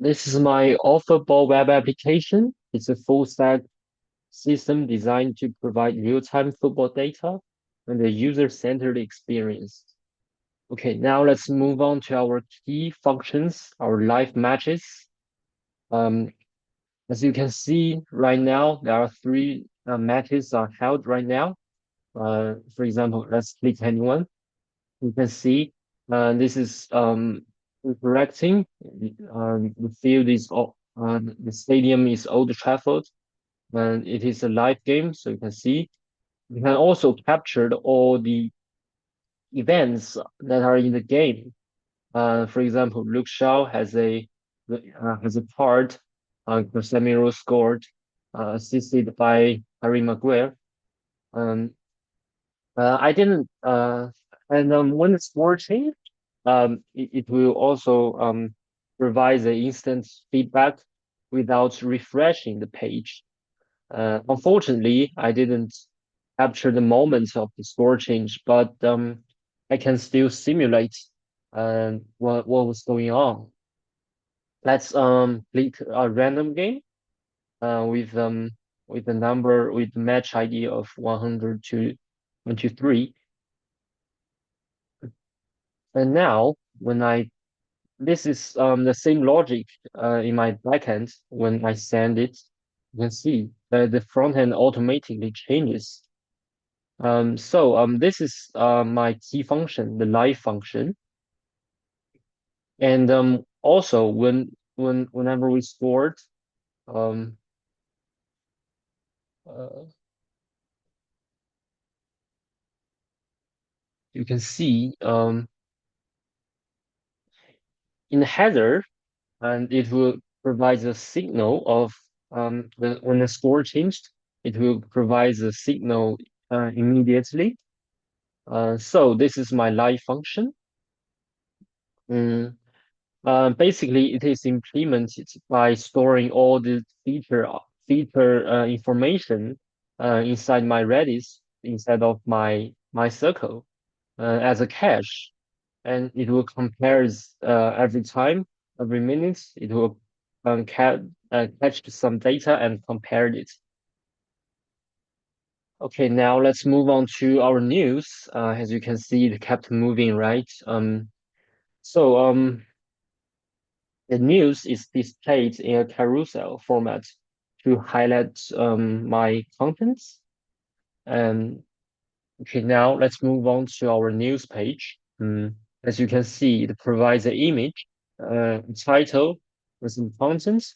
This is my Ball web application. It's a full stack system designed to provide real-time football data and a user-centered experience. Okay, now let's move on to our key functions, our live matches. Um, as you can see right now, there are three matches are held right now. For example, let's click anyone. You can see this is interacting. The field is the stadium is Old Trafford, and it is a live game, so you can see. You can also capture all the events that are in the game. For example, Luke Shaw has a part. Casemiro scored, assisted by Harry Maguire. Um, I didn't. And when the score changed, it will also provide the instant feedback without refreshing the page. Unfortunately, I didn't capture the moments of the score change, but I can still simulate what was going on. Let's click a random game with the number with match ID of 100 to 23. And now when I this is the same logic in my backend when I send it, you can see that the front end automatically changes. This is my key function, the live function. And also whenever we stored, um, uh, you can see in the header, and it will provide a signal of when the score changed, it will provide the signal immediately. So this is my live function. Mm, Basically, it is implemented by storing all the feature information inside my Redis instead of my MySQL as a cache, and it will compares every time, every minute. It will catch some data and compare it. Okay, now let's move on to our news. As you can see, it kept moving, right? So the news is displayed in a carousel format to highlight my contents. And okay, now let's move on to our news page. As you can see, it provides an image, title with some contents,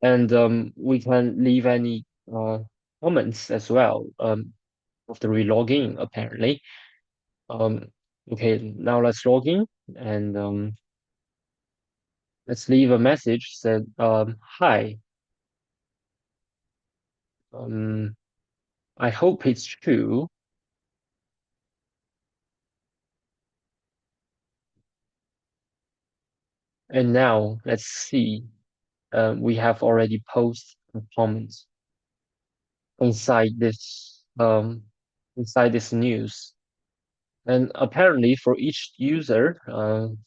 and we can leave any comments as well after we log in, apparently. Um, okay, now let's log in and let's leave a message said, hi, um, I hope it's true. And now let's see. We have already posted a comment inside this news. And apparently for each user, you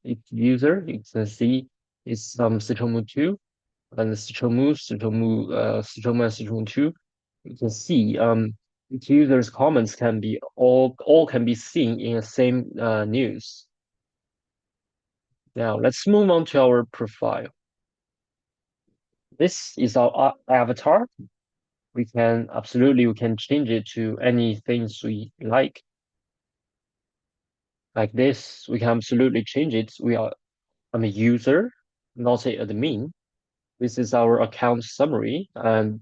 can see it's Citroen 2 and Citroen 2. You can see each user's comments can be all can be seen in the same news. Now let's move on to our profile. This is our avatar. We can change it to any things we like this. We can absolutely change it. I'm a user, not a admin. This is our account summary and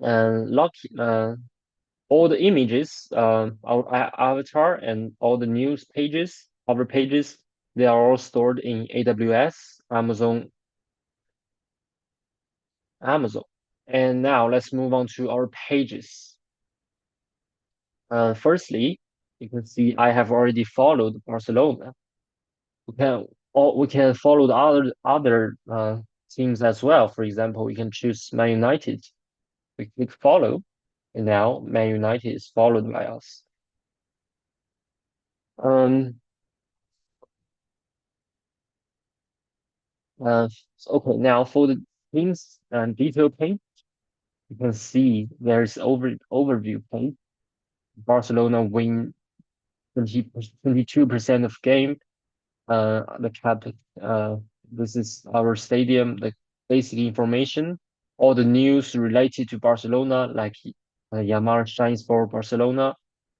lock all the images, our avatar and all the news pages, cover pages, they are all stored in AWS, Amazon. And now let's move on to our pages. Firstly, you can see I have already followed Barcelona. We can follow the other teams as well. For example, we can choose Man United. We click follow, and now Man United is followed by us. Um, Uh, okay, now for the teams and detail page, you can see there's overview page. Barcelona win 22% of game. The cap, uh, this is our stadium, the basic information, all the news related to Barcelona, like Yamal shines for Barcelona,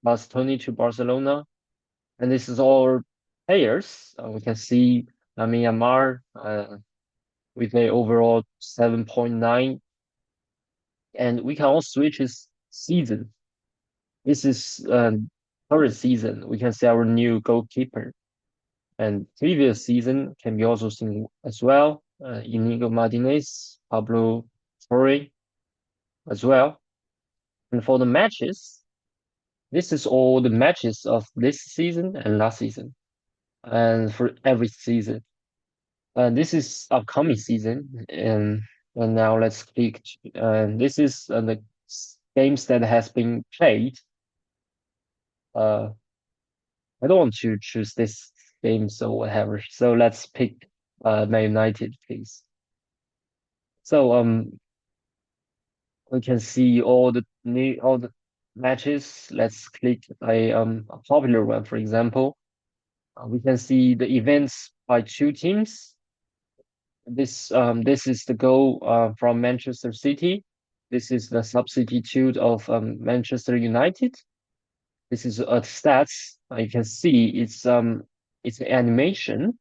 Bastoni to Barcelona, and this is all players. We can see Lamine Yamal with a overall 7.9, and we can also switch his season. This is current season. We can see our new goalkeeper. And previous season can be also seen as well. Inigo Martinez, Pablo Torre as well. And for the matches, this is all the matches of this season and last season, and for every season. And this is upcoming season, and now let's click. This is the games that has been played. Uh, I don't want to choose this game, so whatever. So let's pick Man United, please. So we can see all the matches. Let's click a popular one, for example. We can see the events by two teams. This is the goal from Manchester City. This is the substitute of Manchester United. This is stats. You can see it's an animation.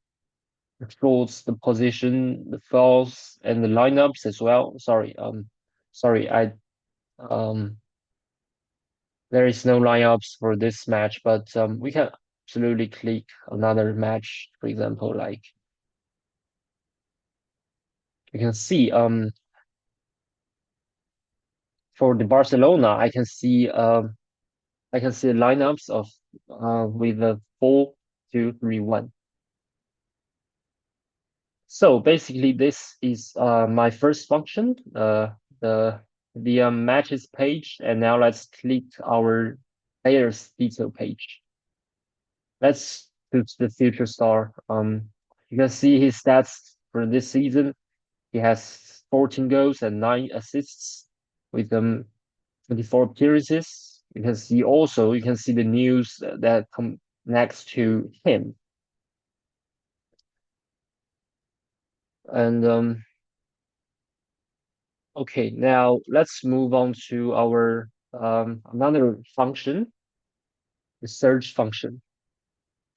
It shows the position, the fouls, and the lineups as well. Sorry, I um there is no lineups for this match, but we can absolutely click another match, for example, like you can see for the Barcelona, I can see lineups of with a 4-2-3-1. So basically, this is my first function, the matches page, and now let's click our players detail page. Let's choose the future star. You can see his stats for this season. He has 14 goals and 9 assists with 24 appearances. You can see the news that come next to him. And okay, now let's move on to our another function, the search function.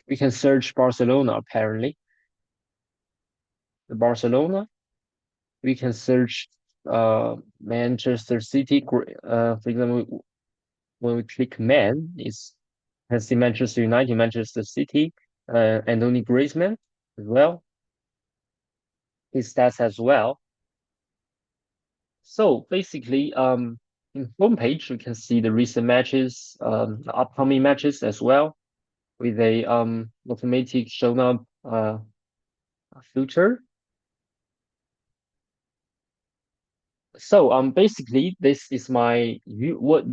We can search Barcelona apparently. The Barcelona. We can search Manchester City. For example, when we click man, it's has the Manchester United, Manchester City, Anthony Griezmann as well. His stats as well. So basically, in homepage we can see the recent matches, the upcoming matches as well, with a automatic shown up filter. So basically this is what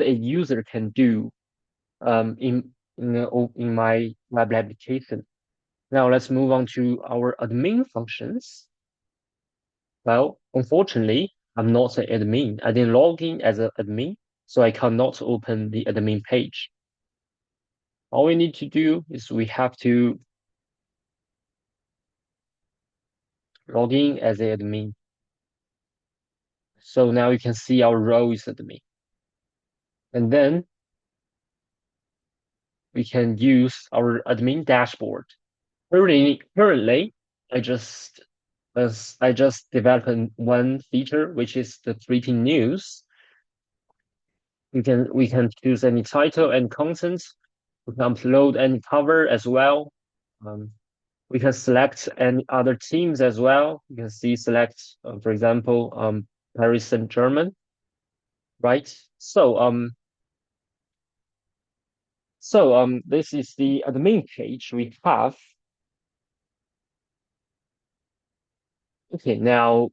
a user can do in my web application. Now let's move on to our admin functions. Well, unfortunately, I'm not an admin. I didn't log in as an admin, so I cannot open the admin page. All we need to do is we have to log in as an admin. So now you can see our role is admin. And then we can use our admin dashboard. Currently, I just I just developed one feature, which is the 3T news. We can choose any title and content. We can upload any cover as well. Um, we can select any other teams as well. You can see select, for example, Paris Saint-Germain, right? This is the admin page we have. Okay, now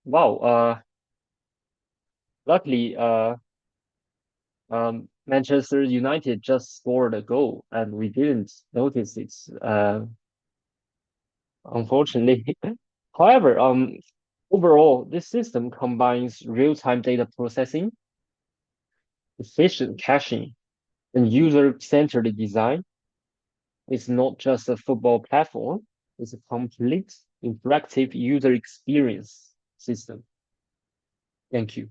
wow, luckily Manchester United just scored a goal and we didn't notice it. unfortunately. However, overall, this system combines real-time data processing, efficient caching, and user-centered design. It's not just a football platform, it's a complete interactive user experience system. Thank you.